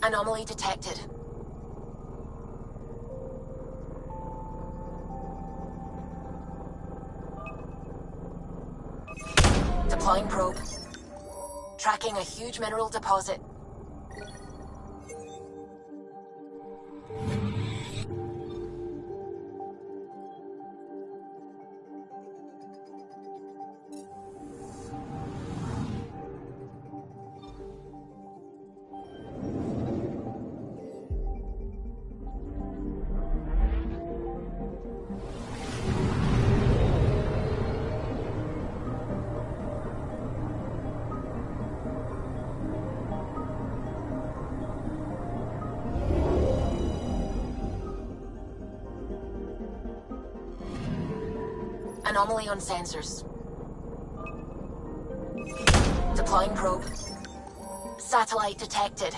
Anomaly detected. Deploying probe. Tracking a huge mineral deposit. Anomaly on sensors. Deploying probe. Satellite detected.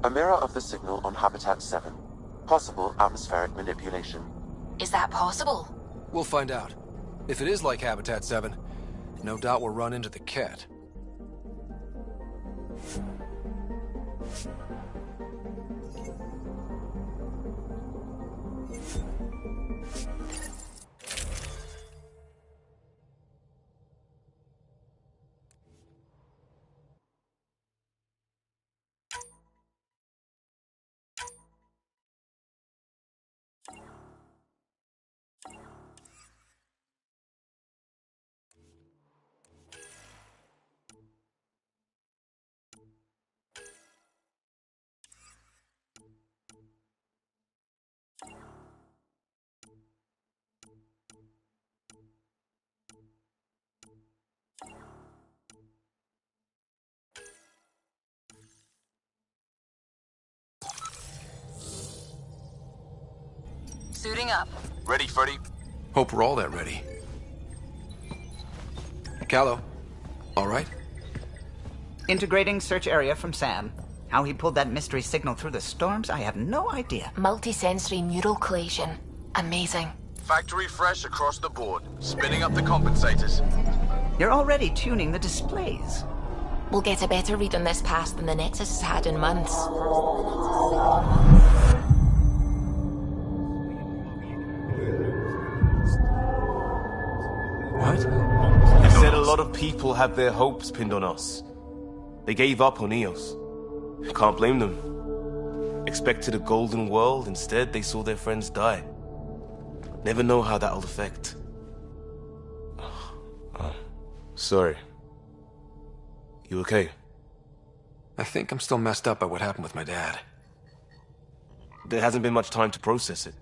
A mirror of the signal on Habitat 7. Possible atmospheric manipulation. Is that possible? We'll find out. If it is like Habitat 7, no doubt we'll run into the cat. Suiting up. Ready, Freddy? Hope we're all that ready. Callow, all right? Integrating search area from Sam. How he pulled that mystery signal through the storms, I have no idea. Multisensory neural collation. Amazing. Factory fresh across the board. Spinning up the compensators. You're already tuning the displays. We'll get a better read on this pass than the Nexus has had in months. What? You said a lot of people have their hopes pinned on us. They gave up on Eos. Can't blame them. Expected a golden world, instead they saw their friends die. Never know how that'll affect. Sorry. You okay? I think I'm still messed up by what happened with my dad. There hasn't been much time to process it.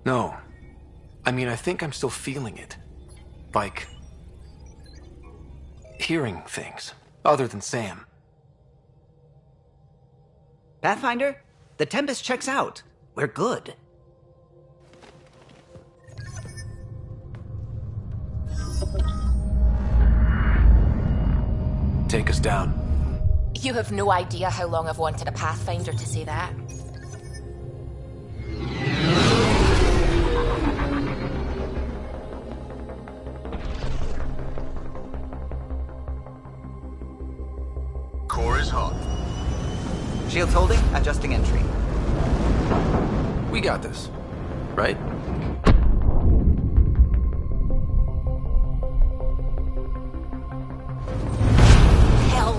No. I mean, I think I'm still feeling it. Like... hearing things, other than Sam. Pathfinder, the Tempest checks out. We're good. Take us down. You have no idea how long I've wanted a Pathfinder to say that. Core is hot. Shields holding, adjusting entry. We got this, right? Hell.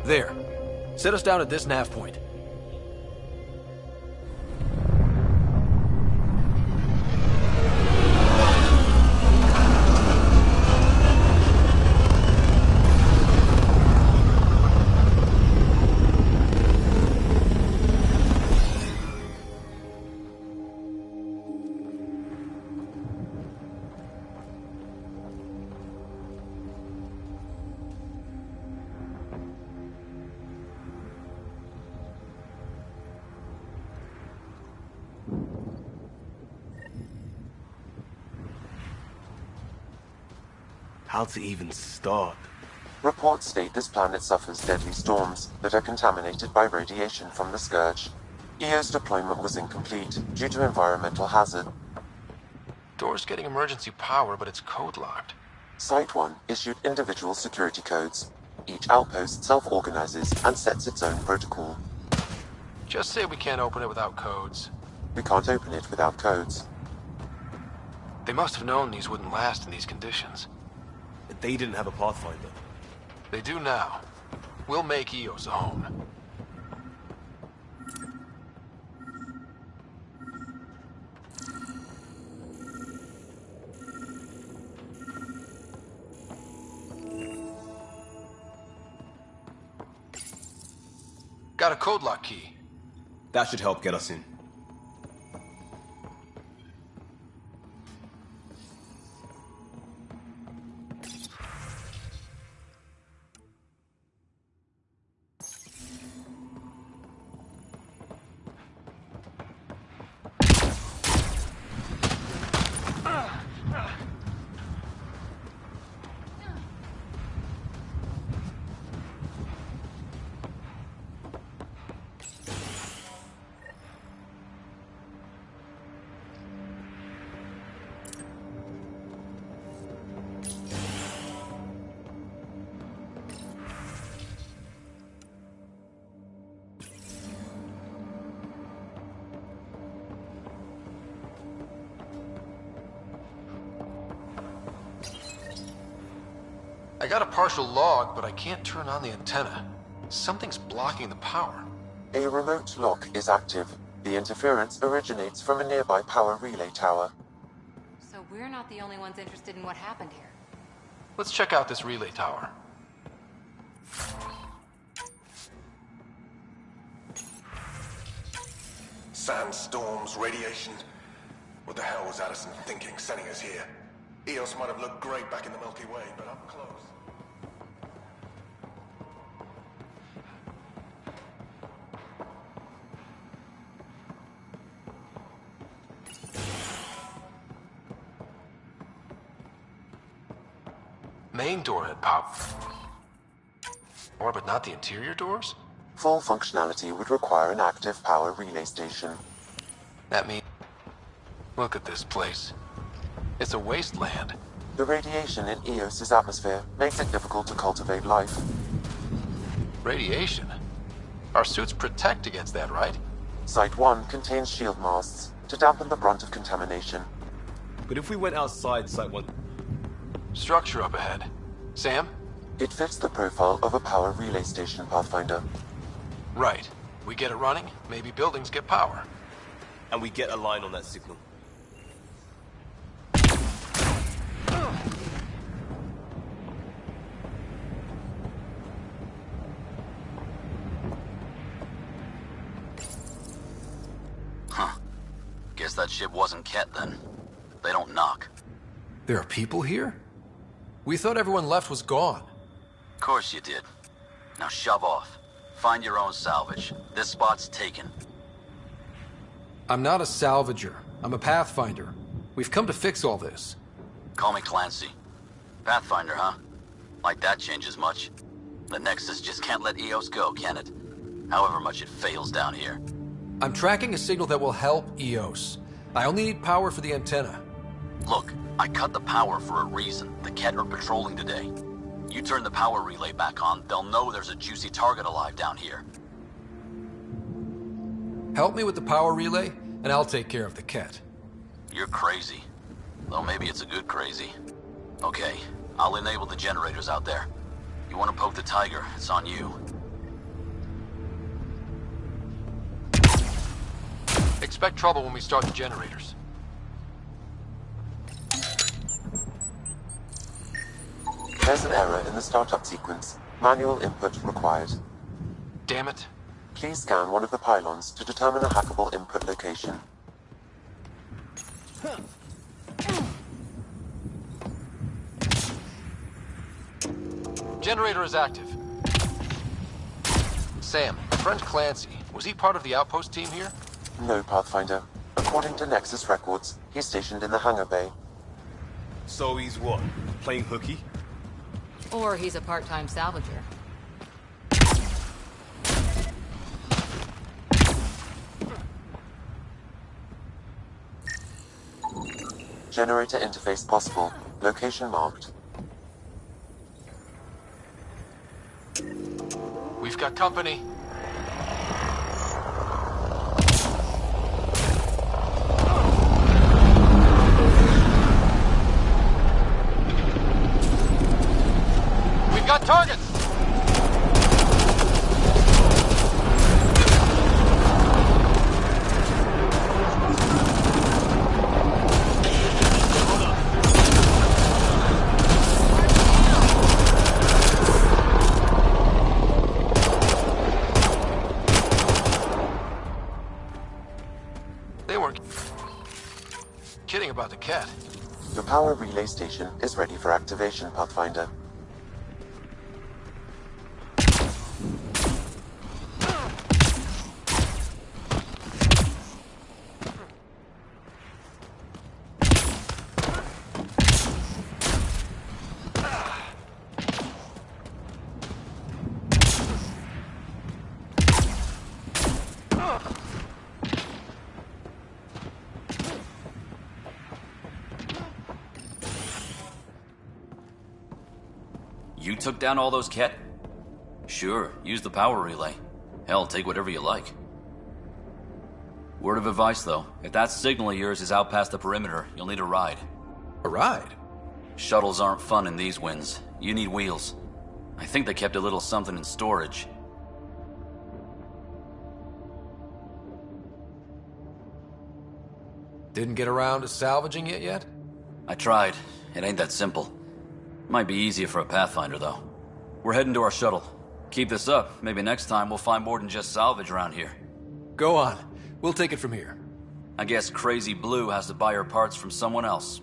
There. Set us down at this nav point. How to even start? Reports state this planet suffers deadly storms that are contaminated by radiation from the Scourge. EO's deployment was incomplete due to environmental hazard. Door's getting emergency power, but it's code-locked. Site 1 issued individual security codes. Each outpost self-organizes and sets its own protocol. Just say we can't open it without codes. We can't open it without codes. They must have known these wouldn't last in these conditions. They didn't have a Pathfinder. They do now. We'll make Eos a home. Got a code lock key. That should help get us in. I got a partial log, but I can't turn on the antenna. Something's blocking the power. A remote lock is active. The interference originates from a nearby power relay tower. So we're not the only ones interested in what happened here. Let's check out this relay tower. Sandstorms, radiation. What the hell was Addison thinking sending us here? Eos might have looked great back in the Milky Way, but up close. Main door had power. But not the interior doors? Full functionality would require an active power relay station. That means... Look at this place. It's a wasteland. The radiation in Eos's atmosphere makes it difficult to cultivate life. Radiation? Our suits protect against that, right? Site 1 contains shield masts to dampen the brunt of contamination. But if we went outside Site 1... Structure up ahead. Sam? It fits the profile of a power relay station, Pathfinder. Right. We get it running, maybe buildings get power. And we get a line on that signal. that ship wasn't Ket then. They don't knock. There are people here? We thought everyone left was gone. Of course you did. Now shove off. Find your own salvage. This spot's taken. I'm not a salvager. I'm a pathfinder. We've come to fix all this. Call me Clancy. Pathfinder, huh? Like that changes much. The Nexus just can't let EOS go, can it? However much it fails down here. I'm tracking a signal that will help EOS. I only need power for the antenna. Look, I cut the power for a reason. The Ket are patrolling today. You turn the power relay back on, they'll know there's a juicy target alive down here. Help me with the power relay, and I'll take care of the Ket. You're crazy. Though maybe it's a good crazy. Okay, I'll enable the generators out there. You want to poke the tiger, it's on you. Expect trouble when we start the generators. There's an error in the startup sequence. Manual input required. Damn it. Please scan one of the pylons to determine a hackable input location. Generator is active. Sam, friend Clancy, was he part of the outpost team here? No, Pathfinder. According to Nexus records, he's stationed in the hangar bay. So he's what? Playing hooky? Or he's a part-time salvager. Generator interface possible. Location marked. We've got company. We've got targets! They weren't kidding about the Ket. The power relay station is ready for activation, Pathfinder. You took down all those Ket? Sure, use the power relay. Hell, take whatever you like. Word of advice, though. If that signal of yours is out past the perimeter, you'll need a ride. A ride? Shuttles aren't fun in these winds. You need wheels. I think they kept a little something in storage. Didn't get around to salvaging it yet? I tried. It ain't that simple. Might be easier for a Pathfinder, though. We're heading to our shuttle. Keep this up. Maybe next time we'll find more than just salvage around here. Go on. We'll take it from here. I guess Crazy Blue has to buy her parts from someone else.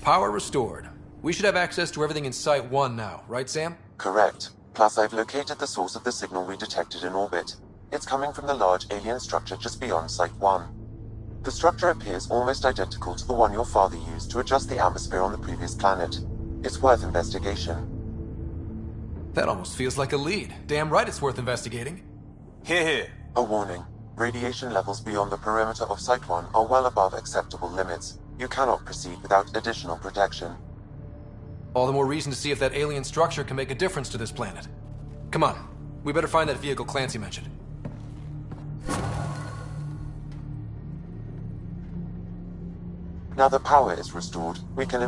Power restored. We should have access to everything in Site 1 now, right, Sam? Correct. Plus, I've located the source of the signal we detected in orbit. It's coming from the large alien structure just beyond Site 1. The structure appears almost identical to the one your father used to adjust the atmosphere on the previous planet. It's worth investigation. That almost feels like a lead. Damn right it's worth investigating. Here, here. A warning. Radiation levels beyond the perimeter of Site 1 are well above acceptable limits. You cannot proceed without additional protection. All the more reason to see if that alien structure can make a difference to this planet. Come on. We better find that vehicle Clancy mentioned. Now that power is restored, we can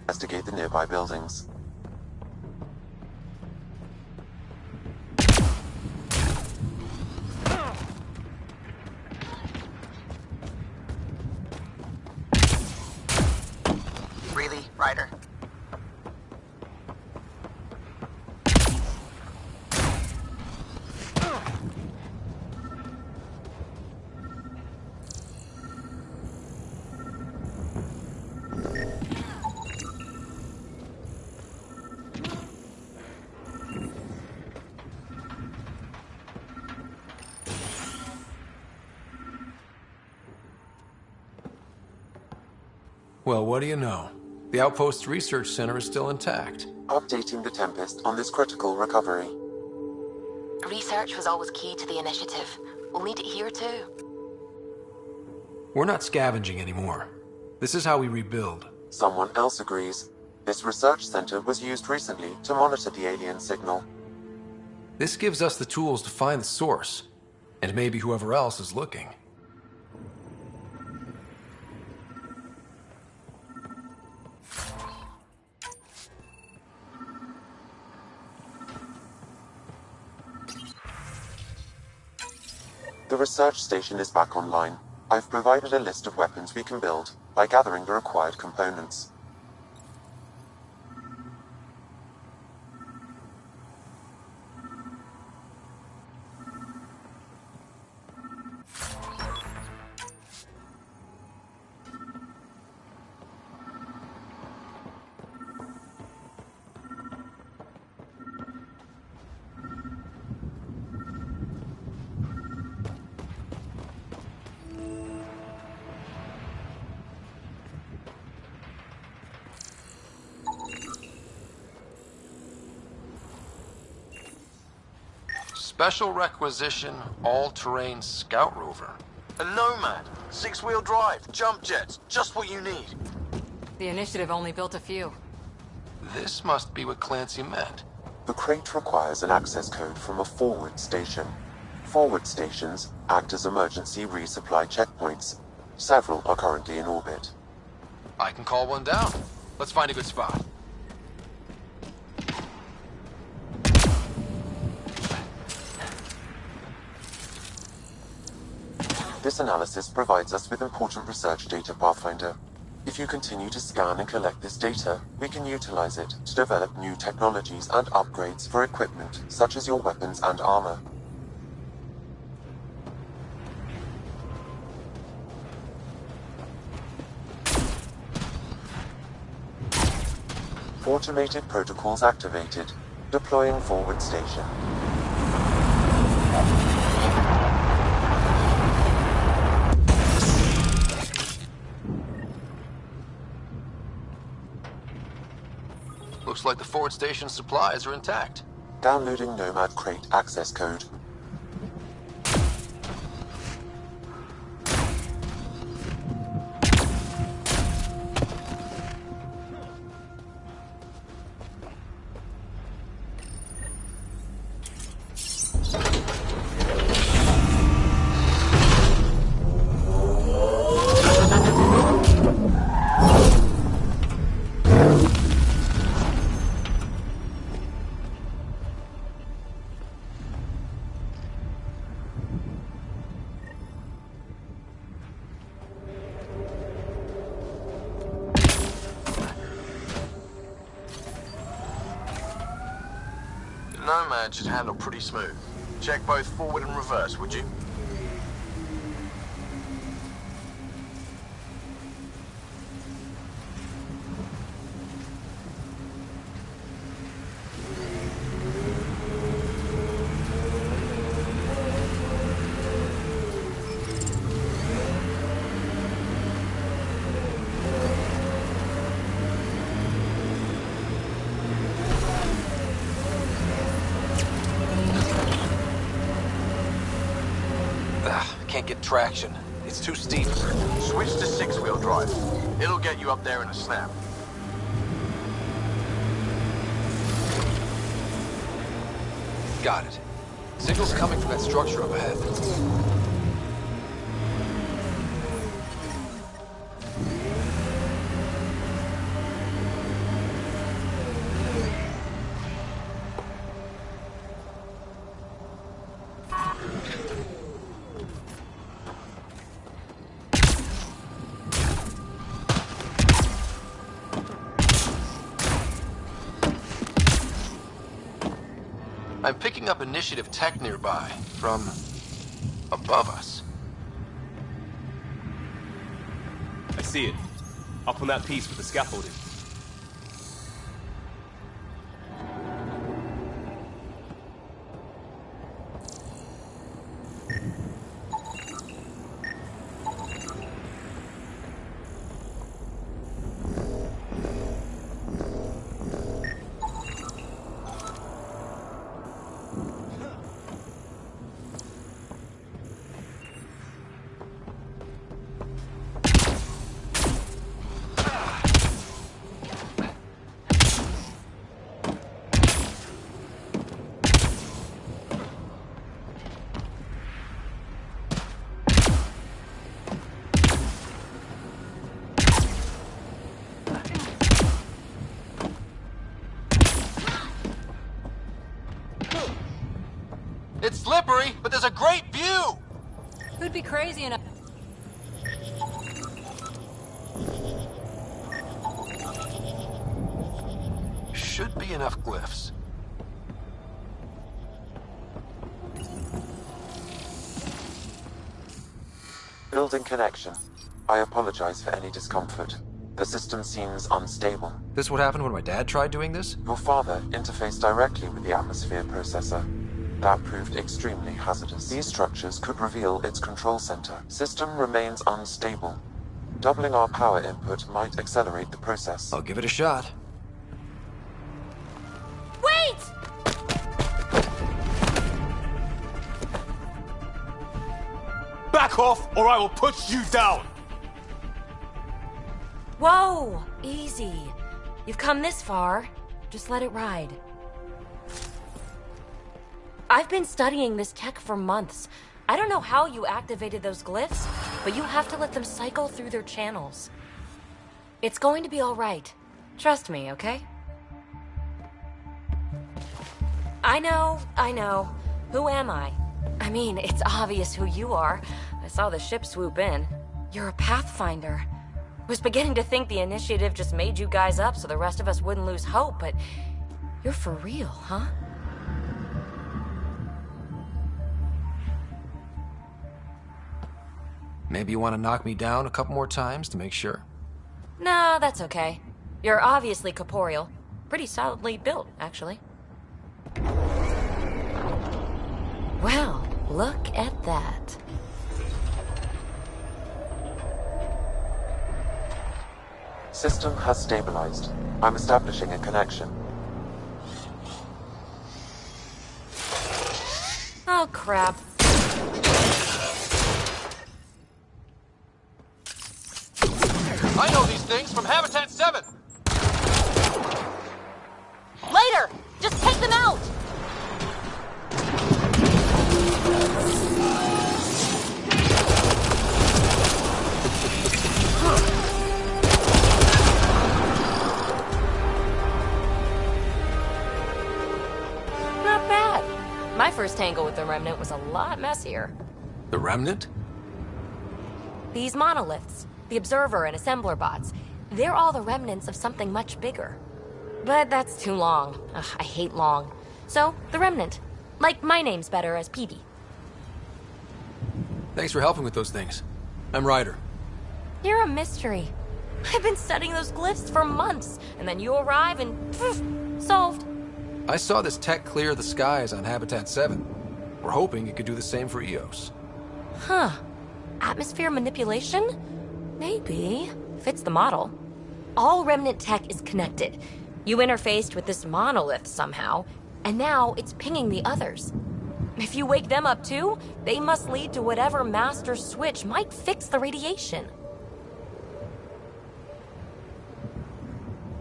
investigate the nearby buildings. Really, Ryder? Well, what do you know? The Outpost's research center is still intact. Updating the Tempest on this critical recovery. Research was always key to the initiative. We'll need it here too. We're not scavenging anymore. This is how we rebuild. Someone else agrees. This research center was used recently to monitor the alien signal. This gives us the tools to find the source, and maybe whoever else is looking. The research station is back online. I've provided a list of weapons we can build by gathering the required components. Special requisition, all-terrain scout rover. A Nomad, 6-wheel drive, jump jets, just what you need. The initiative only built a few. This must be what Clancy meant. The crate requires an access code from a forward station. Forward stations act as emergency resupply checkpoints. Several are currently in orbit. I can call one down. Let's find a good spot. This analysis provides us with important research data, Pathfinder. If you continue to scan and collect this data, we can utilize it to develop new technologies and upgrades for equipment, such as your weapons and armor. Automated protocols activated. Deploying forward station. Looks like the forward station supplies are intact. Downloading Nomad crate access code. Nomad should handle pretty smooth. Check both forward and reverse, would you? Can't get traction. It's too steep. Switch to 6-wheel drive. It'll get you up there in a snap. Got it. Signal's coming from that structure up ahead. I'm picking up initiative tech nearby, from above us. I see it. Up on that piece with the scaffolding. It's slippery, but there's a great view! Who'd be crazy enough? Should be enough glyphs. Building connection. I apologize for any discomfort. The system seems unstable. This what happened when my dad tried doing this? Your father interfaced directly with the atmosphere processor. That proved extremely hazardous. These structures could reveal its control center. System remains unstable. Doubling our power input might accelerate the process. I'll give it a shot. Wait! Back off, or I will put you down! Whoa! Easy. You've come this far. Just let it ride. I've been studying this tech for months. I don't know how you activated those glyphs, but you have to let them cycle through their channels. It's going to be all right. Trust me, okay? I know. Who am I? I mean, it's obvious who you are. I saw the ship swoop in. You're a Pathfinder. Was beginning to think the initiative just made you guys up so the rest of us wouldn't lose hope, but you're for real, huh? Maybe you want to knock me down a couple more times to make sure? No, that's okay. You're obviously corporeal. Pretty solidly built, actually. Well, look at that. System has stabilized. I'm establishing a connection. Oh, crap. I know these things from Habitat 7! Later! Just take them out! Not bad. My first tangle with the Remnant was a lot messier. The Remnant? These monoliths, the Observer and Assembler bots, they're all the remnants of something much bigger. But that's too long. Ugh, I hate long. So, the Remnant. Like, my name's better as Peavy. Thanks for helping with those things. I'm Ryder. You're a mystery. I've been studying those glyphs for months, and then you arrive and poof, solved. I saw this tech clear the skies on Habitat 7. We're hoping it could do the same for EOS. Huh. Atmosphere manipulation? Maybe. Fits the model. All Remnant tech is connected. You interfaced with this monolith somehow, and now it's pinging the others. If you wake them up too, they must lead to whatever master switch might fix the radiation.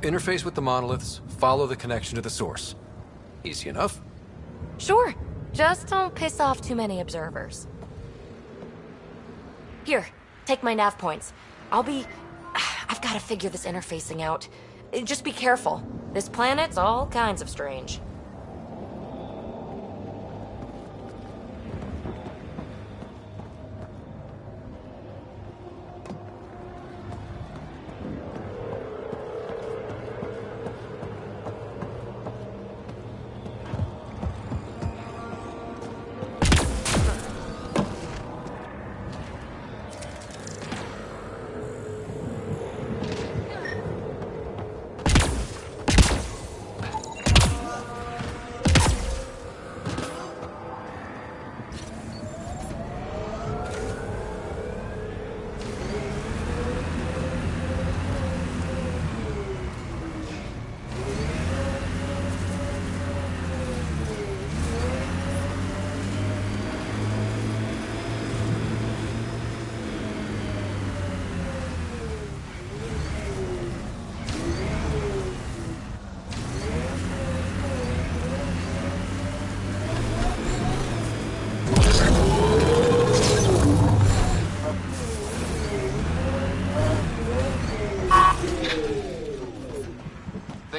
Interface with the monoliths, follow the connection to the source. Easy enough. Sure. Just don't piss off too many observers. Here, take my nav points. I've got to figure this interfacing out. Just be careful. This planet's all kinds of strange.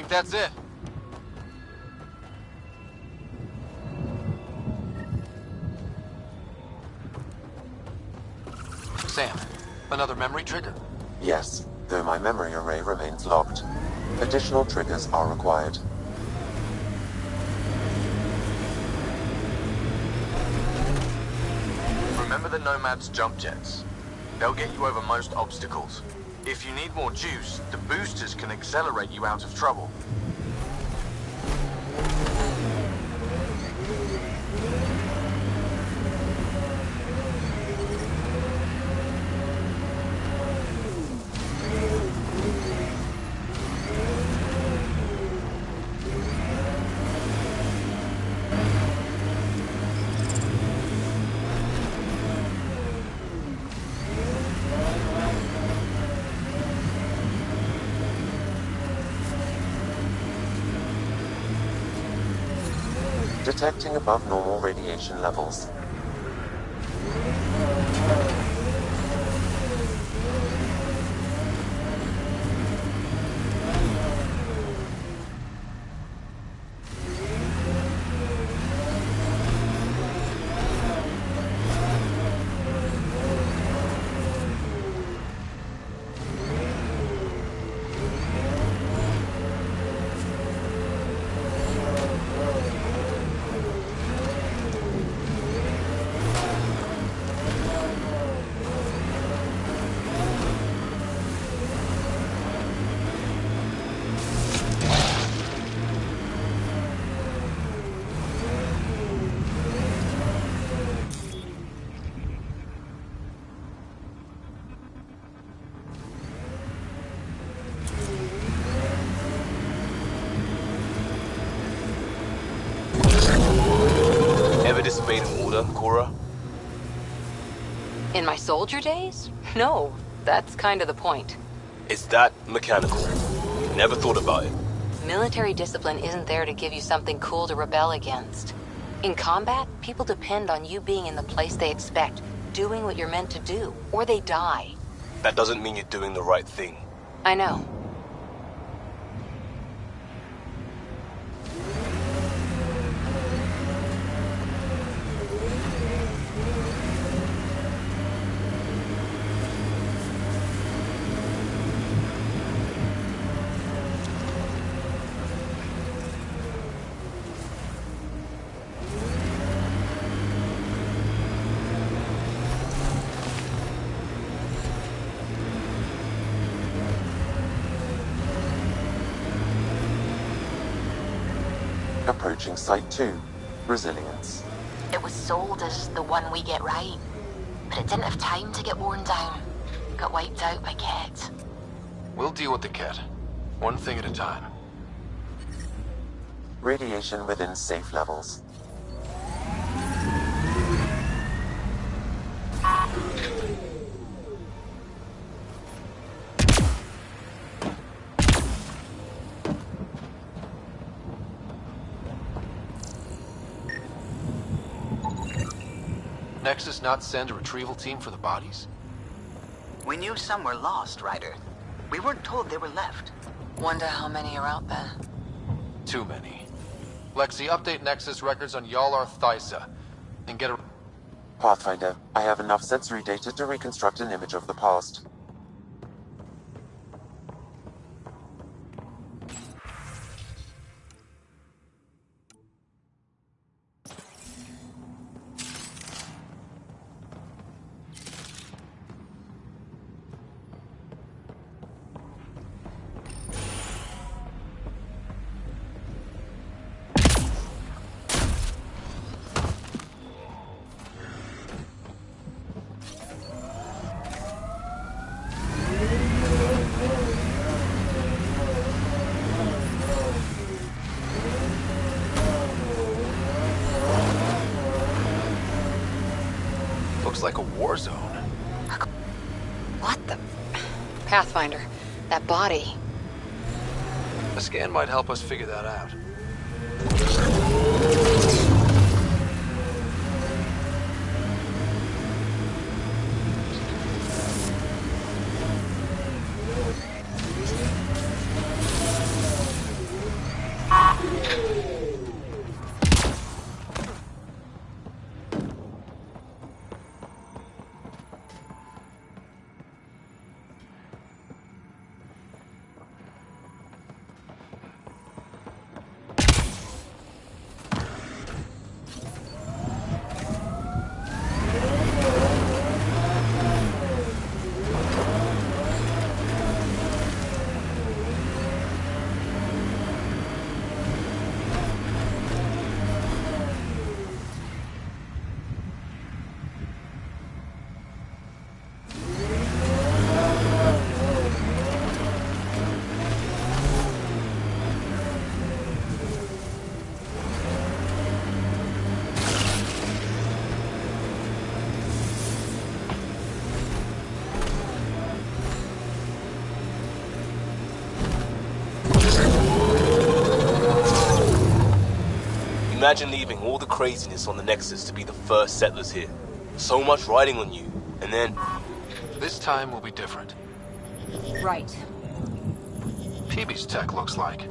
That's it. Another memory trigger? Yes, though my memory array remains locked. Additional triggers are required. Remember the Nomad's jump jets? They'll get you over most obstacles. If you need more juice, the boosters can accelerate you out of trouble. Detecting above normal radiation levels. Ever disobeyed an order, Cora? In my soldier days? No, that's kind of the point. It's that mechanical. Never thought about it. Military discipline isn't there to give you something cool to rebel against. In combat, people depend on you being in the place they expect, doing what you're meant to do, or they die. That doesn't mean you're doing the right thing. I know. Approaching Site 2, Resilience. It was sold as the one we get right, but it didn't have time to get worn down. Got wiped out by Ket. We'll deal with the Ket. One thing at a time. Radiation within safe levels. Nexus not send a retrieval team for the bodies? We knew some were lost, Ryder. We weren't told they were left. Wonder how many are out there. Too many. Lexi, update Nexus records on Yalar Thysa, and get a... Pathfinder, I have enough sensory data to reconstruct an image of the past. Looks like a war zone. What the... Pathfinder, that body. A scan might help us figure that out. Imagine leaving all the craziness on the Nexus to be the first settlers here. So much riding on you, and then... This time will be different. Right. Peebee's tech looks like.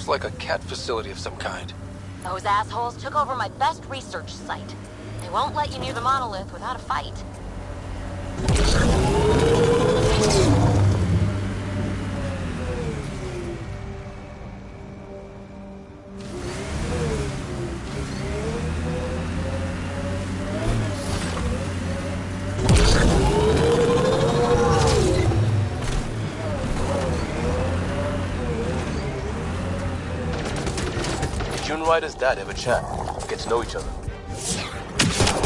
Like a cat facility of some kind. Those assholes took over my best research site. They won't let you near the monolith without a fight. Riders' dad ever chat? Get to know each other?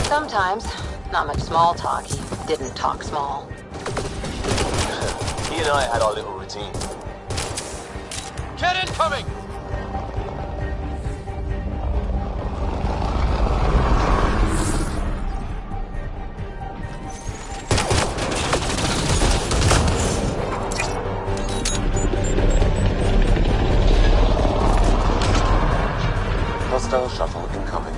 Sometimes. Not much small talk. He didn't talk small. He and I had our little routine. Get incoming! Hostile shuttle incoming.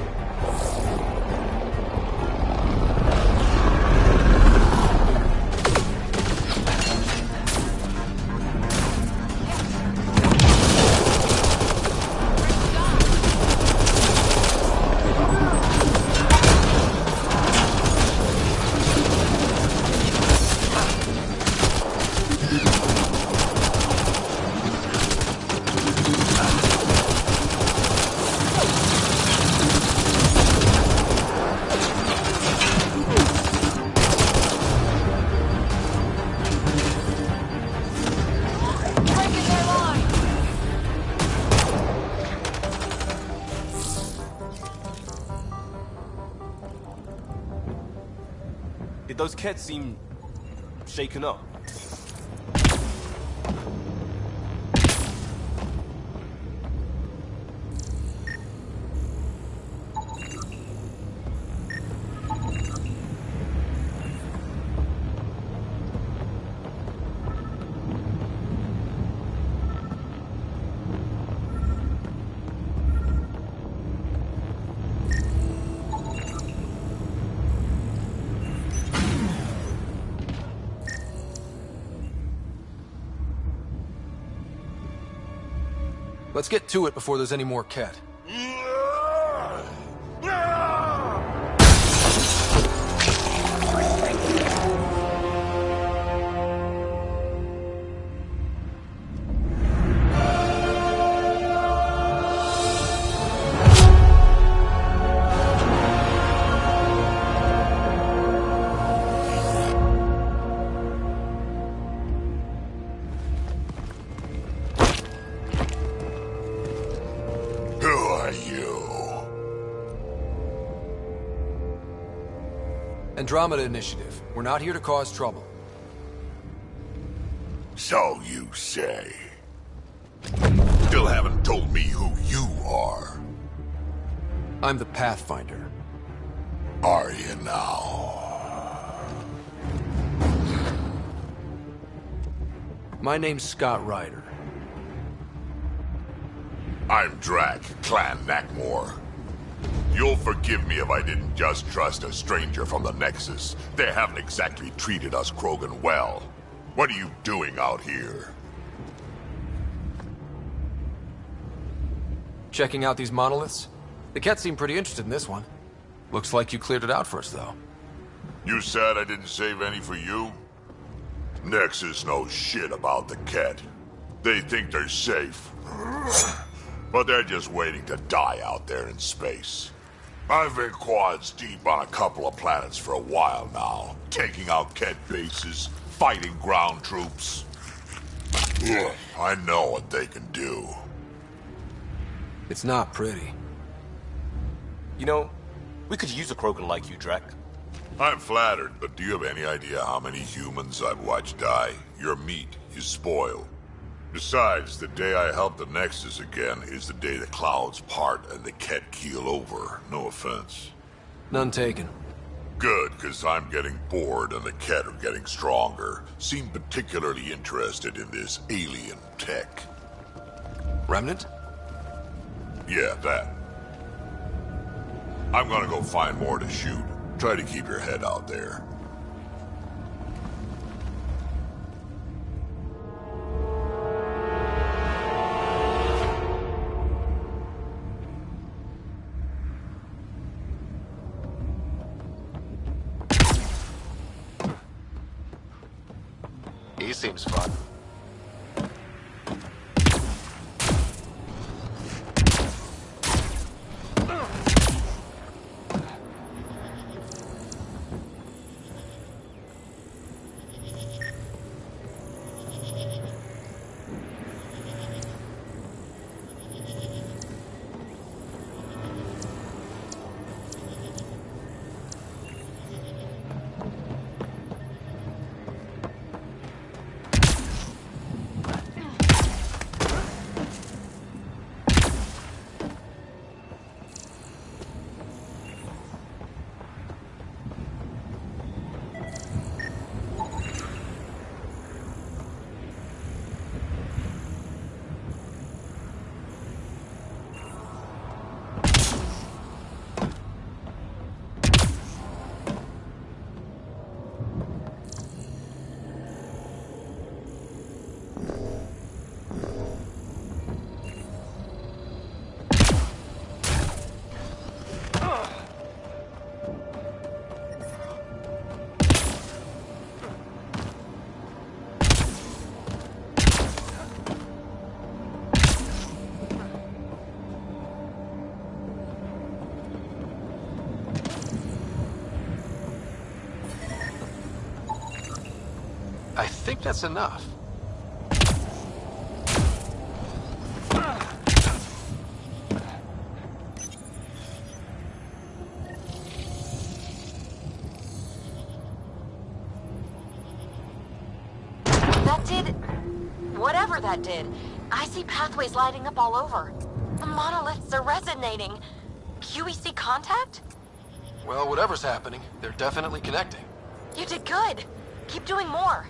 Did those Kets seem shaken up? Let's get to it before there's any more cat. Andromeda Initiative. We're not here to cause trouble. So you say. Still haven't told me who you are. I'm the Pathfinder. Are you now? My name's Scott Ryder. I'm Drac, Clan Nakmor. You'll forgive me if I didn't just trust a stranger from the Nexus. They haven't exactly treated us Krogan well. What are you doing out here? Checking out these monoliths? The Ket seemed pretty interested in this one. Looks like you cleared it out for us, though. You said I didn't save any for you? Nexus knows shit about the Ket. They think they're safe. But they're just waiting to die out there in space. I've been quads deep on a couple of planets for a while now, taking out Ket bases, fighting ground troops. I know what they can do. It's not pretty. You know, we could use a Krogan like you, Drac. I'm flattered, but do you have any idea how many humans I've watched die? Your meat is spoiled. Besides, the day I help the Nexus again is the day the clouds part and the Ket keel over. No offense. None taken. Good, because I'm getting bored and the Ket are getting stronger. Seem particularly interested in this alien tech. Remnant? Yeah, that. I'm gonna go find more to shoot. Try to keep your head out there. He seems fun. I think that's enough. That did... whatever that did. I see pathways lighting up all over. The monoliths are resonating. QEC contact? Well, whatever's happening, they're definitely connecting. You did good. Keep doing more.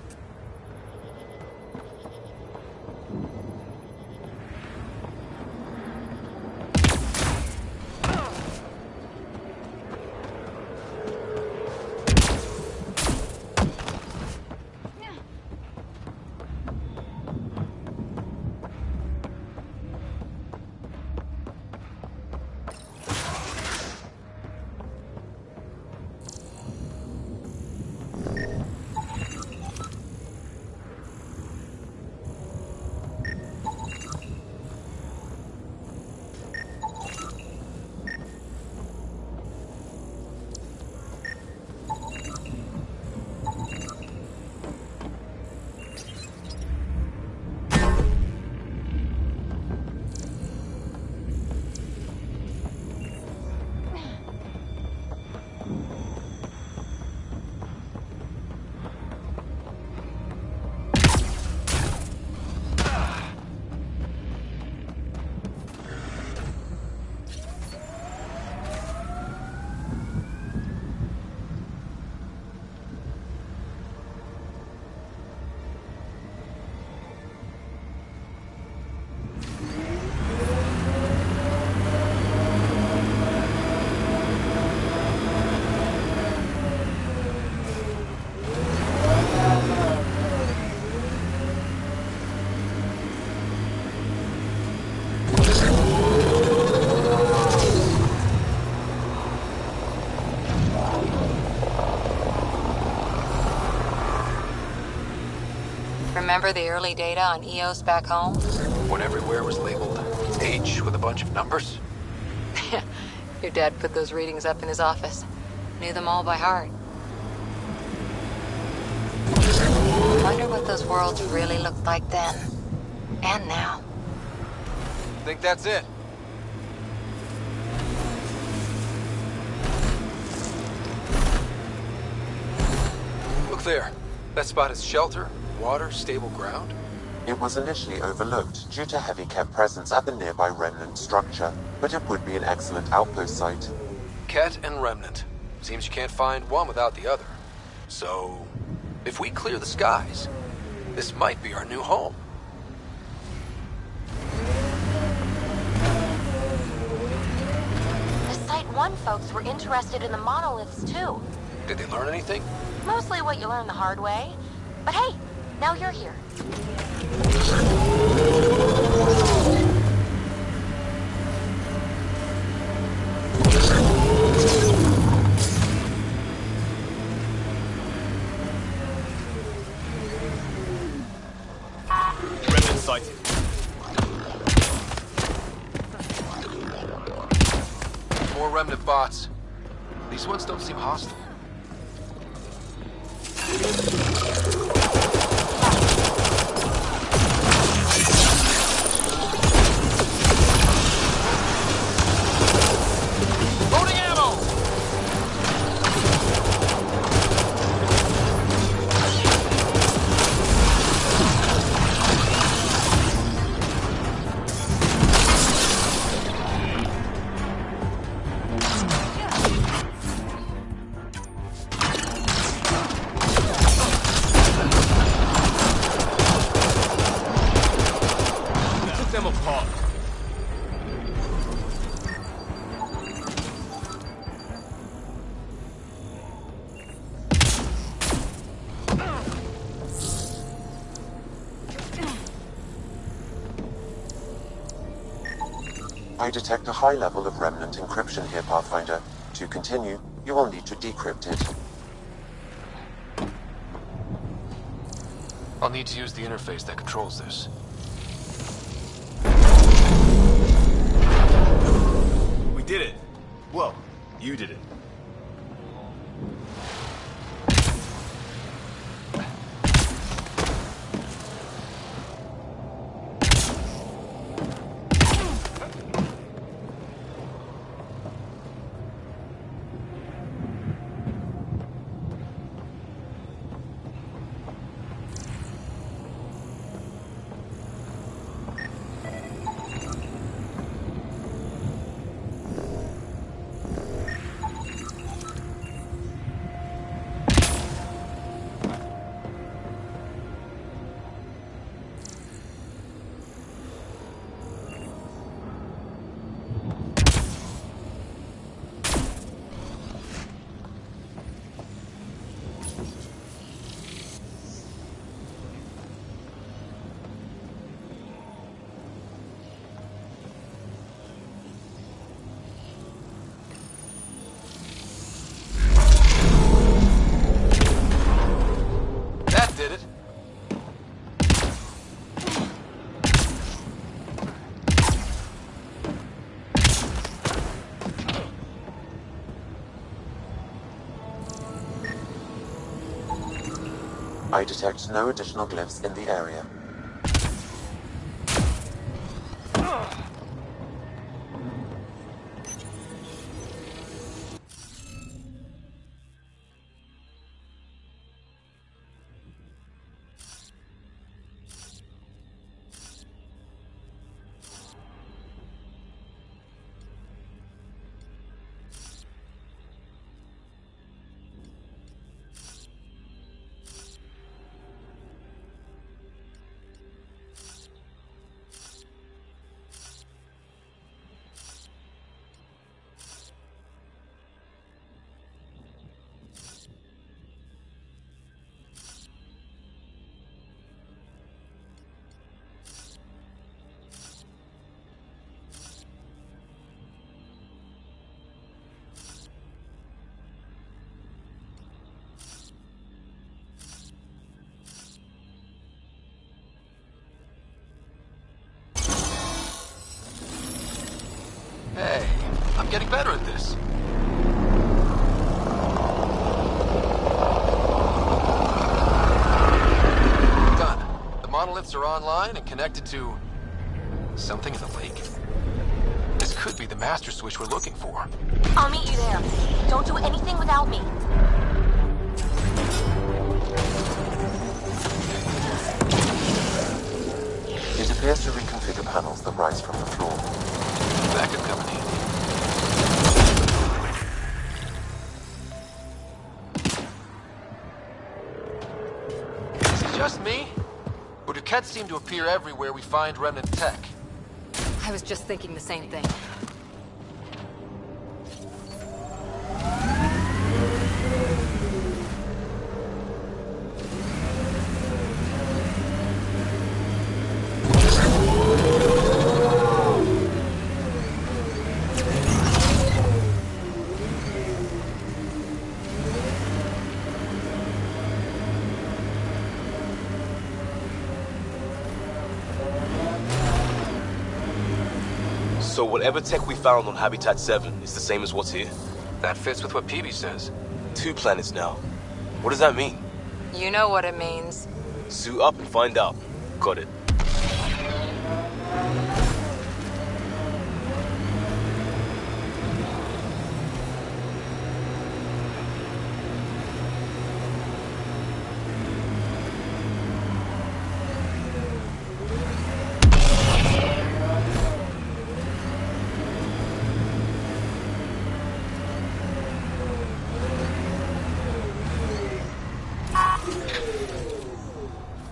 Remember the early data on EOS back home? When everywhere was labeled H with a bunch of numbers? Your dad put those readings up in his office. Knew them all by heart. Wonder what those worlds really looked like then. And now. Think that's it? Look there. That spot is shelter, water, stable ground. It was initially overlooked due to heavy Kev presence at the nearby remnant structure, but it would be an excellent outpost site. Ket and Remnant. Seems you can't find one without the other. So, if we clear the skies, this might be our new home. The Site 1 folks were interested in the monoliths, too. Did they learn anything? Mostly what you learn the hard way. But hey, now you're here. Remnant sighted. More Remnant bots. These ones don't seem hostile. Loading ammo! Took them apart. I detect a high level of remnant encryption here, Pathfinder. To continue, you will need to decrypt it. I'll need to use the interface that controls this. We did it. Well, you did it. That did it. I detect no additional glyphs in the area. Hey, I'm getting better at this. Done. The monoliths are online and connected to something in the lake. This could be the master switch we're looking for. I'll meet you there. Don't do anything without me. It appears to reconfigure panels that rise from the floor. That could come in handy. Is it just me? Or do Kets seem to appear everywhere we find remnant tech? I was just thinking the same thing. So whatever tech we found on Habitat 7 is the same as what's here? That fits with what Peavy says. 2 planets now. What does that mean? You know what it means. Suit up and find out. Got it.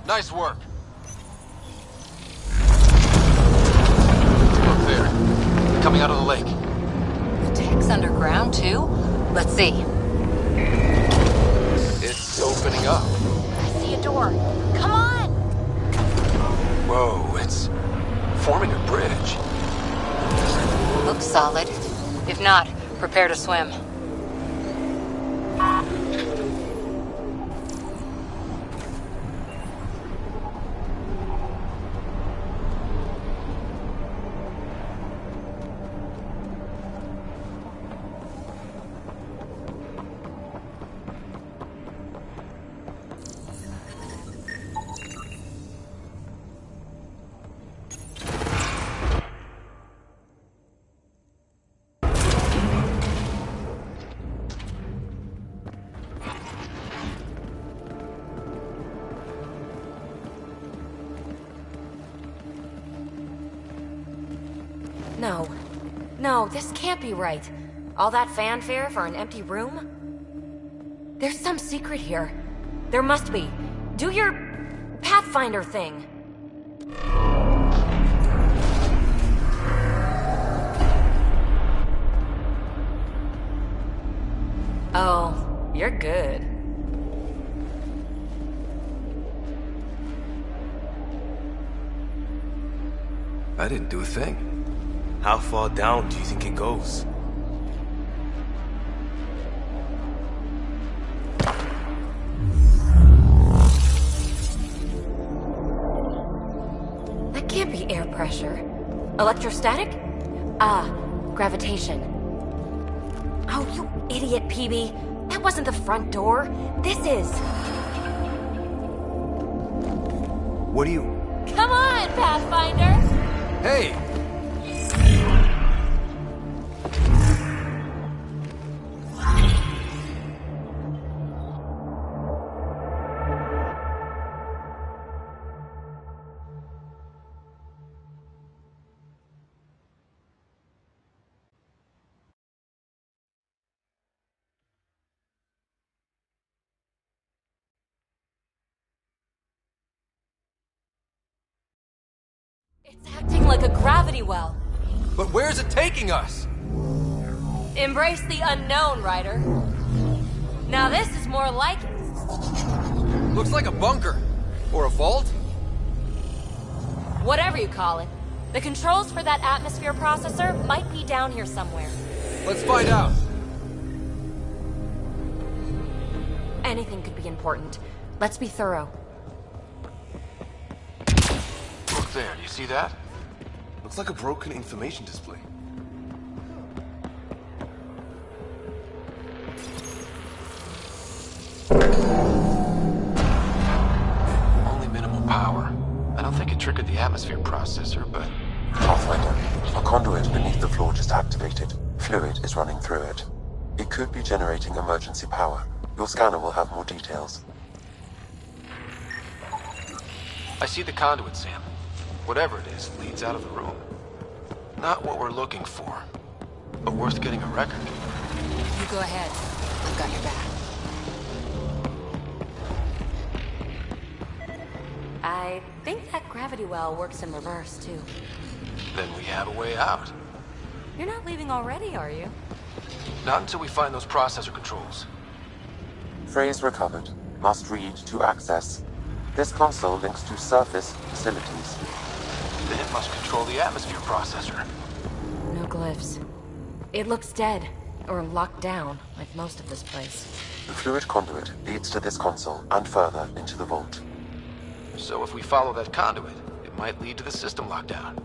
Nice work. Look there. Coming out of the lake. The tech's underground, too? Let's see. It's opening up. I see a door. Come on! Whoa, it's forming a bridge. Looks solid. If not, prepare to swim. No. No, this can't be right. All that fanfare for an empty room? There's some secret here. There must be. Do your Pathfinder thing. Oh, you're good. I didn't do a thing. How far down do you think it goes? That can't be air pressure. Electrostatic? Gravitation. Oh, you idiot, PB. That wasn't the front door. This is. What do you... Come on, Pathfinder! Hey! It's acting like a gravity well. But where's it taking us? Embrace the unknown, Ryder. Now this is more like it. Looks like a bunker. Or a vault? Whatever you call it. The controls for that atmosphere processor might be down here somewhere. Let's find out. Anything could be important. Let's be thorough. Look there, do you see that? Looks like a broken information display. Only minimal power. I don't think it triggered the atmosphere processor, but... Pathfinder, a conduit beneath the floor just activated. Fluid is running through it. It could be generating emergency power. Your scanner will have more details. I see the conduit, Sam. Whatever it is, leads out of the room. Not what we're looking for, but worth getting a record. You go ahead. I've got your back. I think that gravity well works in reverse, too. Then we have a way out. You're not leaving already, are you? Not until we find those processor controls. Phrase recovered. Must read to access. This console links to surface facilities. Then it must control the atmosphere processor. No glyphs. It looks dead, or locked down, like most of this place. The fluid conduit leads to this console and further into the vault. So if we follow that conduit, it might lead to the system lockdown.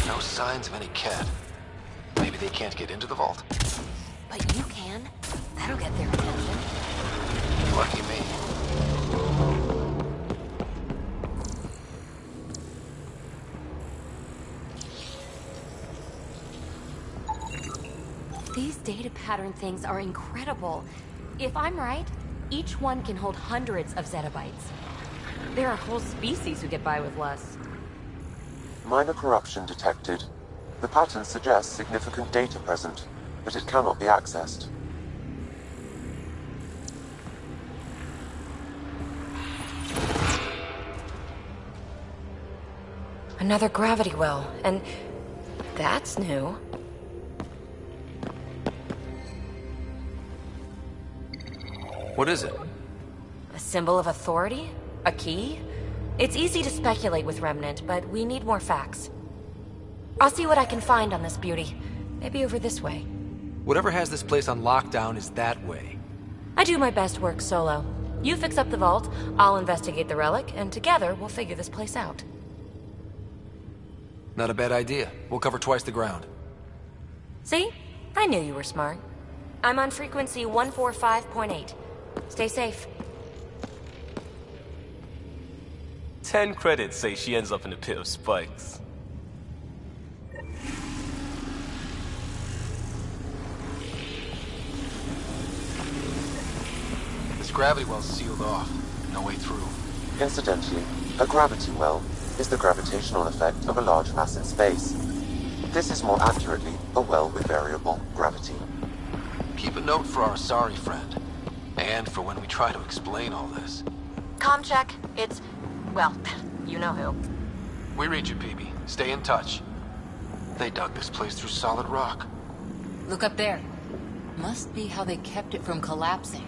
No signs of any cat. Maybe they can't get into the vault. But you can. That'll get their attention. Lucky me. These data pattern things are incredible. If I'm right, each one can hold hundreds of zettabytes. There are whole species who get by with less. Minor corruption detected. The pattern suggests significant data present, but it cannot be accessed. Another gravity well, and that's new. What is it? A symbol of authority? A key? It's easy to speculate with Remnant, but we need more facts. I'll see what I can find on this beauty. Maybe over this way. Whatever has this place on lockdown is that way. I do my best work solo. You fix up the vault, I'll investigate the relic, and together we'll figure this place out. Not a bad idea. We'll cover twice the ground. See? I knew you were smart. I'm on frequency 145.8. Stay safe. 10 credits say she ends up in a pit of spikes. This gravity well's sealed off. No way through. Incidentally, a gravity well is the gravitational effect of a large mass in space. This is more accurately a well with variable gravity. Keep a note for our sorry friend. And for when we try to explain all this. Comm check. It's... well, you know who. We read you, PB. Stay in touch. They dug this place through solid rock. Look up there. Must be how they kept it from collapsing.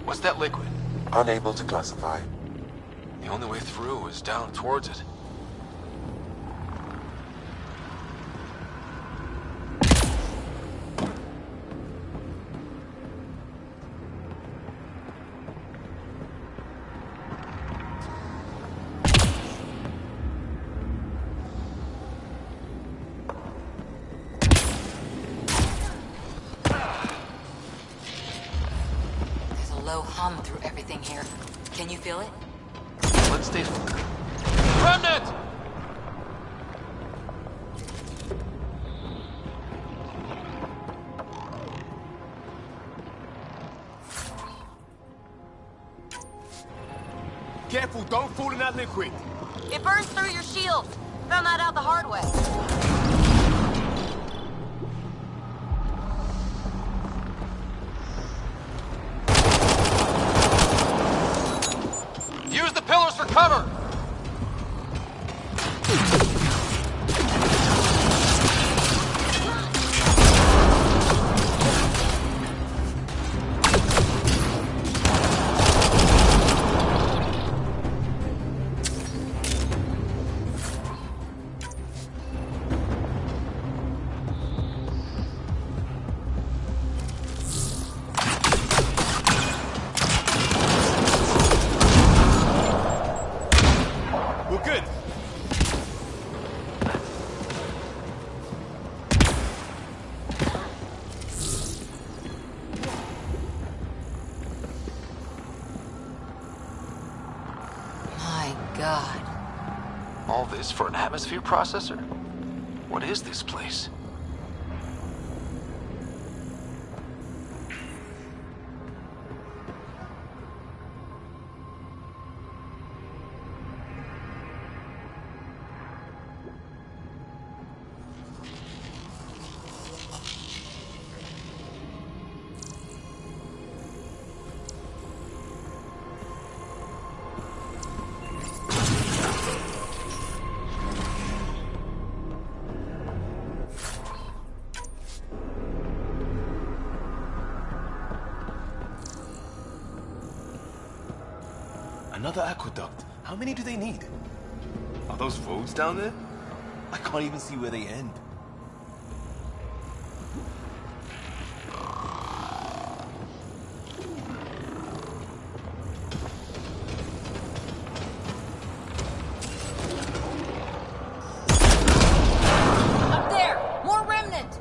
What's that liquid? Unable to classify. The only way through is down towards it. Low hum through everything here. Can you feel it? Let's stay... Remnant! Careful, don't fall in that liquid. It burns through your shield. Found that out the hard way. Use the pillars for cover! God. All this for an atmosphere processor? What is this place? Another aqueduct. How many do they need? Are those roads down there? I can't even see where they end. Up there! More remnant!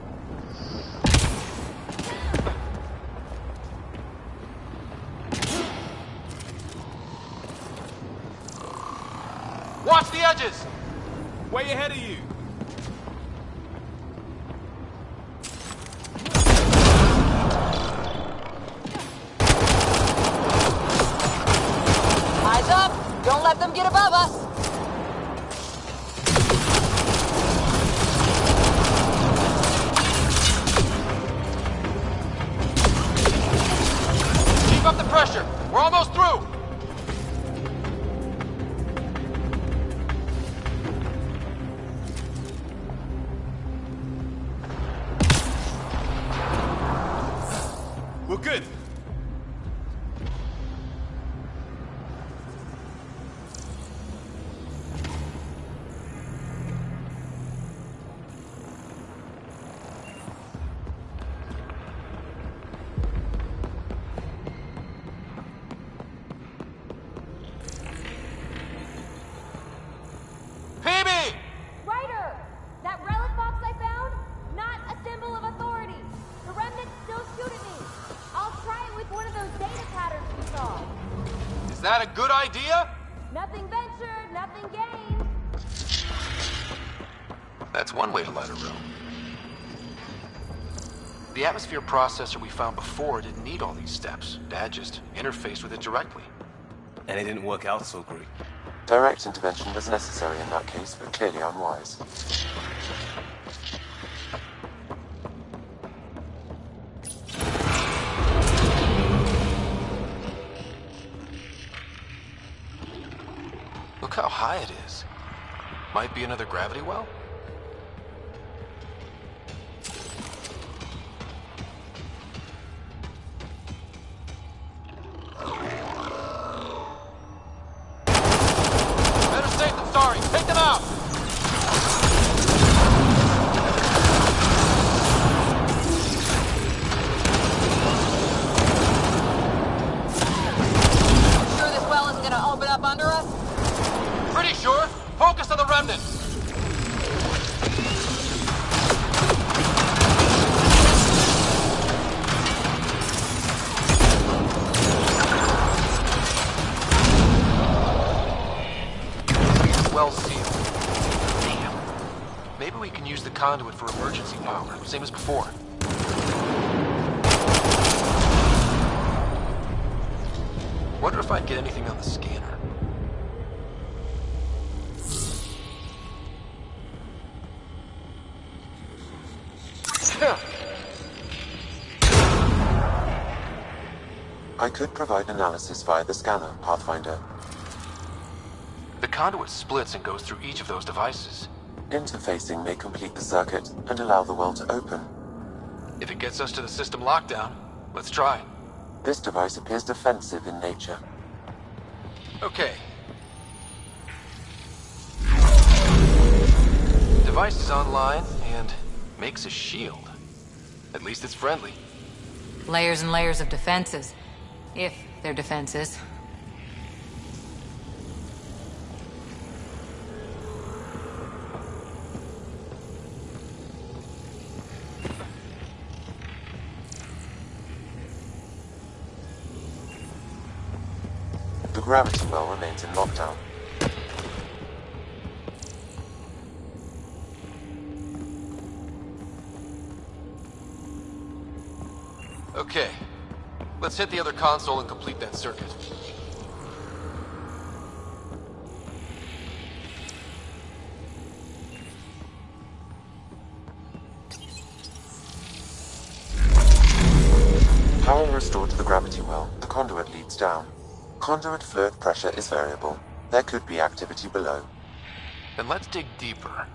Watch the edges! Way ahead of you! Eyes up! Don't let them get above us! Keep up the pressure! We're almost through! We're good! PB! Ryder! That relic box I found? Not a symbol of authority. The remnants still shoot at me. I'll try it with one of those data patterns we saw. Is that a good idea? Nothing ventured, nothing gained. That's one way to light a room. The atmosphere processor we found before didn't need all these steps. Dad just interfaced with it directly. And it didn't work out so great. Direct intervention was necessary in that case, but clearly unwise. Look how high it is. Might be another gravity well? Better safe than sorry. Take them out! Sure this well isn't gonna open up under us? Pretty sure. Focus on the remnant. Well sealed. Damn. Maybe we can use the conduit for emergency power, same as before. Wonder if I'd get anything on the scanner. I could provide analysis via the scanner, Pathfinder. The conduit splits and goes through each of those devices. Interfacing may complete the circuit and allow the well to open. If it gets us to the system lockdown, let's try. This device appears defensive in nature. Okay. Device is online and makes a shield. At least it's friendly. Layers and layers of defenses. If they're defenses. The gravity well remains in lockdown. Okay. Let's hit the other console and complete that circuit. Power restored to the gravity well. The conduit leads down. Conduit fluid pressure is variable. There could be activity below. Then let's dig deeper.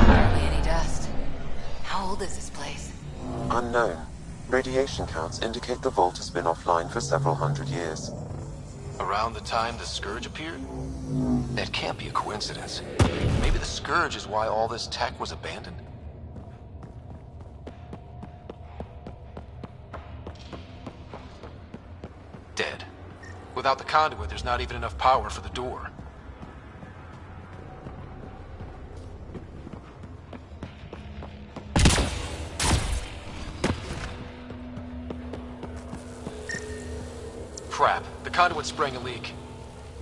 Hardly any dust. How old is this place? Unknown. Radiation counts indicate the vault has been offline for several hundred years. Around the time the Scourge appeared? That can't be a coincidence. Maybe the Scourge is why all this tech was abandoned? Dead. Without the conduit, there's not even enough power for the door. Crap. The conduit's spraying a leak.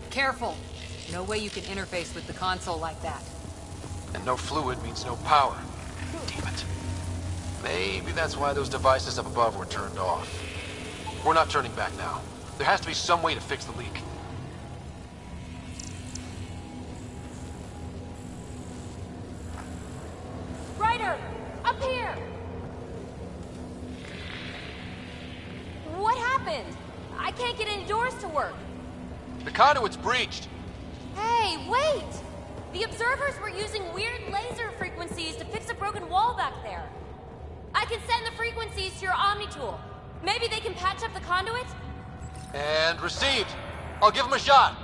Careful. No way you can interface with the console like that. And no fluid means no power. Damn it. Maybe that's why those devices up above were turned off. We're not turning back now. There has to be some way to fix the leak. Ryder! Up here! What happened? I can't get any doors to work. The conduit's breached. Hey, wait! The observers were using weird laser frequencies to fix a broken wall back there. I can send the frequencies to your Omni tool. Maybe they can patch up the conduit? And received. I'll give him a shot.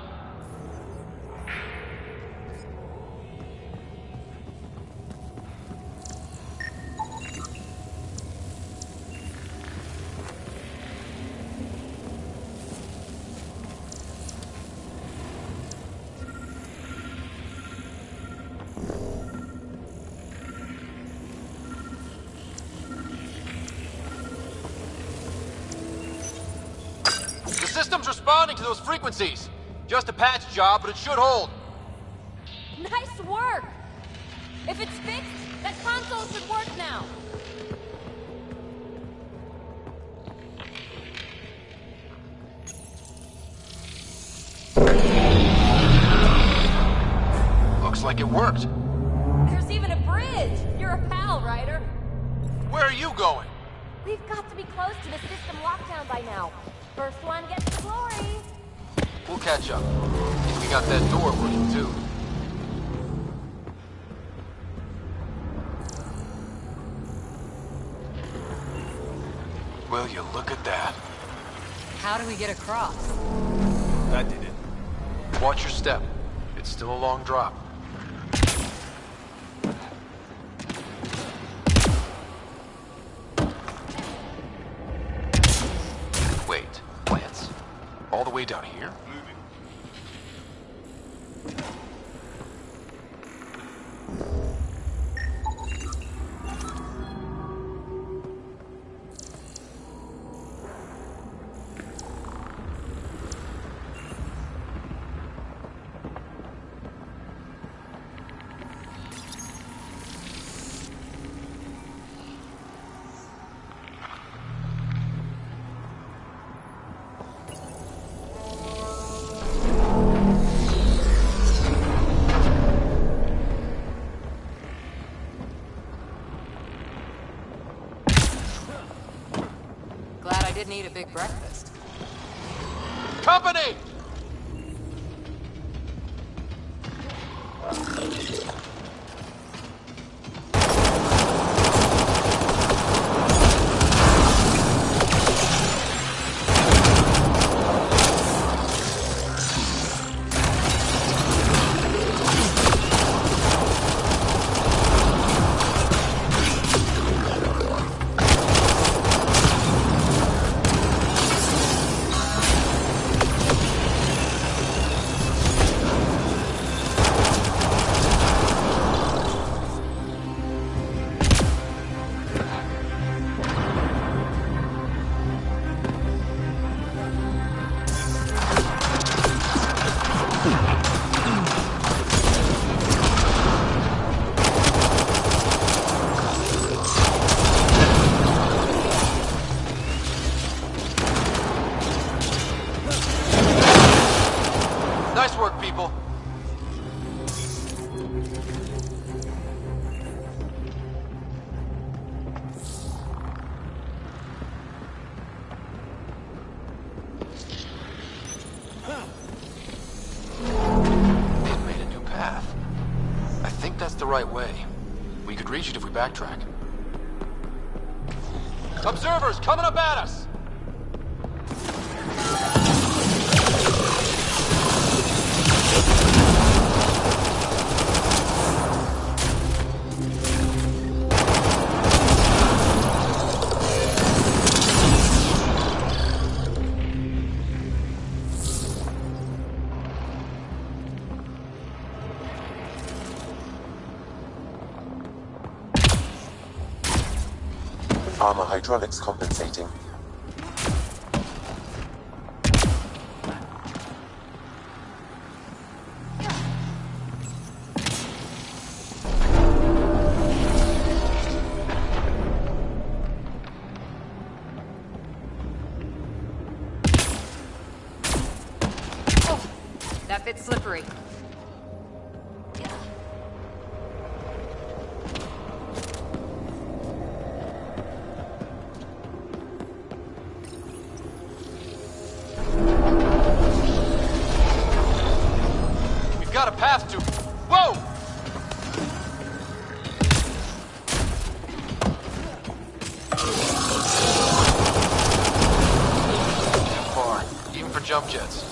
The system's responding to those frequencies. Just a patch job, but it should hold. Nice work! If it's fixed, that console should work now. Looks like it worked. There's even a bridge! You're a pal, Ryder. Where are you going? We've got to be close to the system lockdown by now. First one gets the glory. We'll catch up. We got that door working too. Will you look at that? How do we get across? That did it. Watch your step. It's still a long drop. Wait, plants? All the way down here? Didn't eat a big breakfast. Company! people. It made a new path. I think that's the right way. We could reach it if we backtrack. Observers coming up at us! Armor hydraulics compensating. Oh, that bit's slippery. Got a path to... Whoa! Too far, even for jump jets.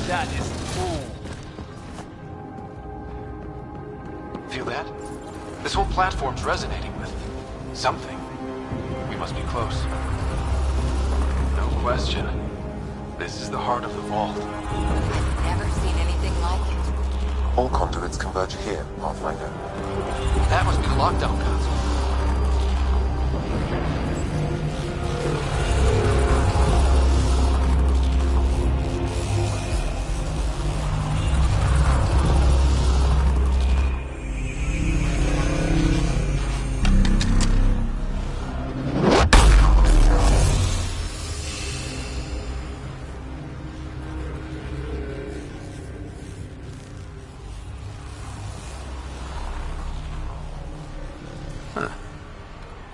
That is cool. Feel that? This whole platform's resonating with something. We must be close. No question. This is the heart of the vault. I've never seen anything like it. All conduits converge here, Pathfinder. That must be the lockdown console.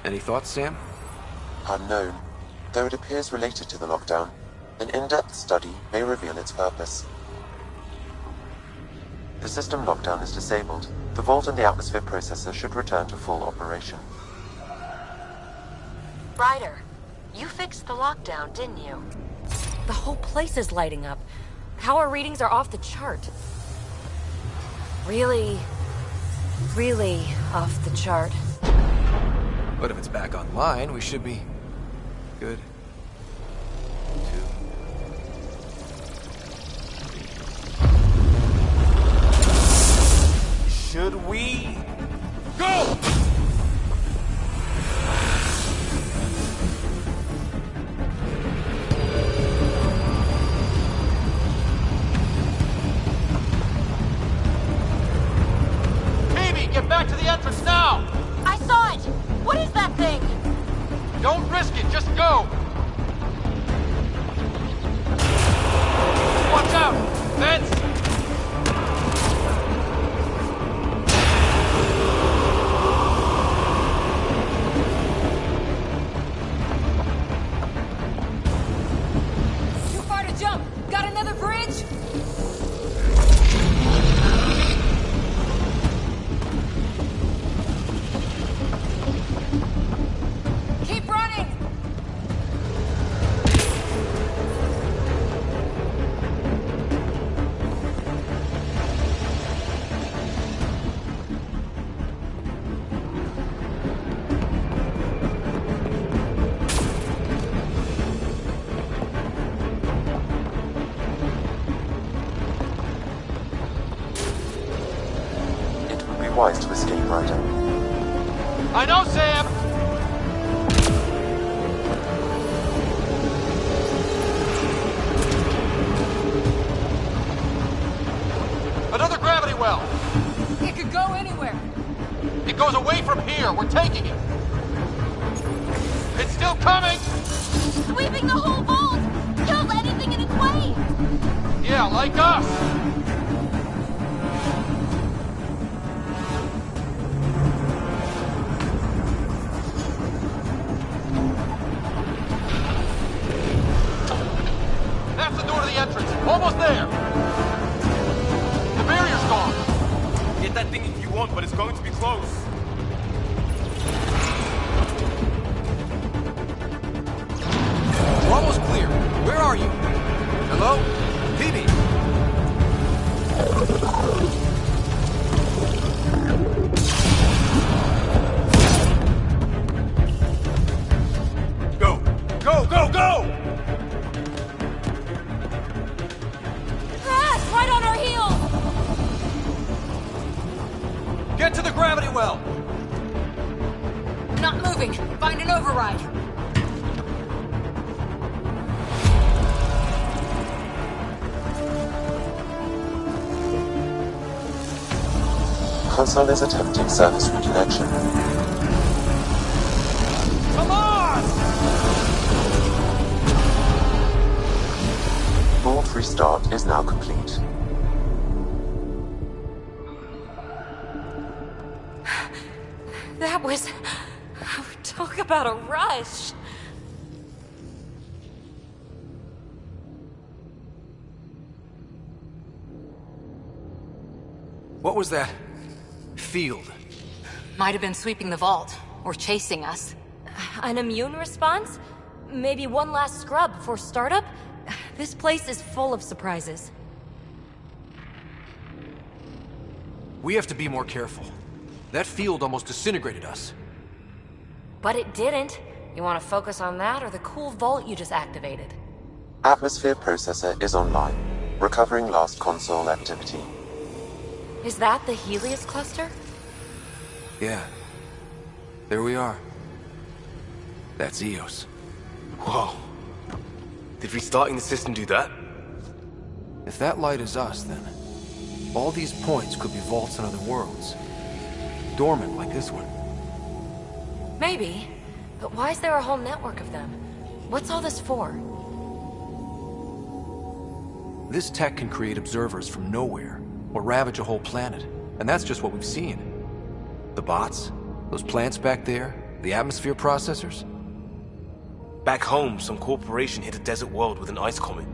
Any thoughts, Sam? Unknown. Though it appears related to the lockdown, an in-depth study may reveal its purpose. The system lockdown is disabled. The vault and the atmosphere processor should return to full operation. Ryder, you fixed the lockdown, didn't you? The whole place is lighting up. Power readings are off the chart. Really off the chart. But if it's back online, we should be good. Should we go? Get back to the entrance now! I saw it! What is that thing? Don't risk it, just go! Watch out! Vents! Too far to jump! Got another bridge? wise to escape, Ryder. I know, Sam! Another gravity well! It could go anywhere. It goes away from here. We're taking it. It's still coming! Sweeping the whole vault! Kills anything in its way! Yeah, like us! That's the door to the entrance. Almost there. The barrier's gone. Get that thing if you want, but it's going to be close. We're almost clear. Where are you? Hello? Phoebe? Go! Go, go, go! Ah, right on our heels! Get to the gravity well! Not moving. Find an override. Console is attempting service reconnection. Come on! Vault restart is now complete. That was... Talk about a rush. What was that? Field. Might have been sweeping the vault, or chasing us. An immune response? Maybe one last scrub before startup? This place is full of surprises. We have to be more careful. That field almost disintegrated us. But it didn't. You want to focus on that or the cool vault you just activated? Atmosphere processor is online, recovering last console activity. Is that the Helios cluster? Yeah. There we are. That's Eos. Whoa. Did restarting the system do that? If that light is us, then all these points could be vaults in other worlds. Dormant like this one. Maybe. But why is there a whole network of them? What's all this for? This tech can create observers from nowhere, or ravage a whole planet. And that's just what we've seen. The bots, those plants back there, the atmosphere processors. Back home, some corporation hit a desert world with an ice comet.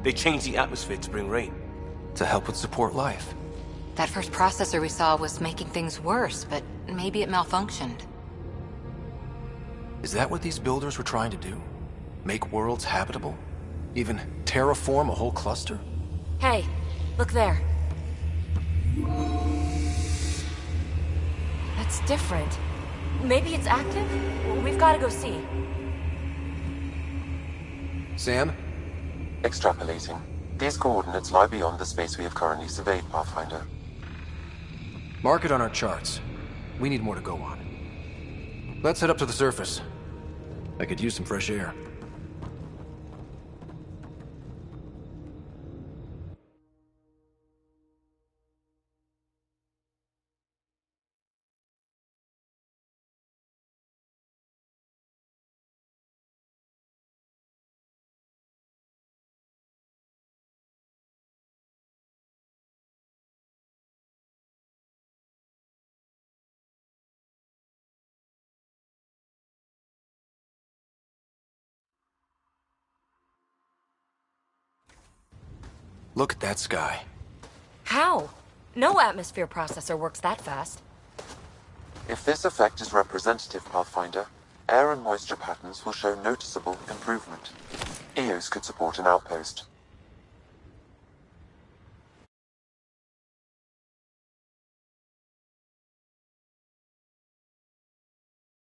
They changed the atmosphere to bring rain. To help with support life. That first processor we saw was making things worse, but maybe it malfunctioned. Is that what these builders were trying to do? Make worlds habitable? Even terraform a whole cluster? Hey, look there. That's different. Maybe it's active? We've got to go see. Sam? Extrapolating. These coordinates lie beyond the space we have currently surveyed, Pathfinder. Mark it on our charts. We need more to go on. Let's head up to the surface. I could use some fresh air. Look at that sky. How? No atmosphere processor works that fast. If this effect is representative, Pathfinder, air and moisture patterns will show noticeable improvement. Eos could support an outpost.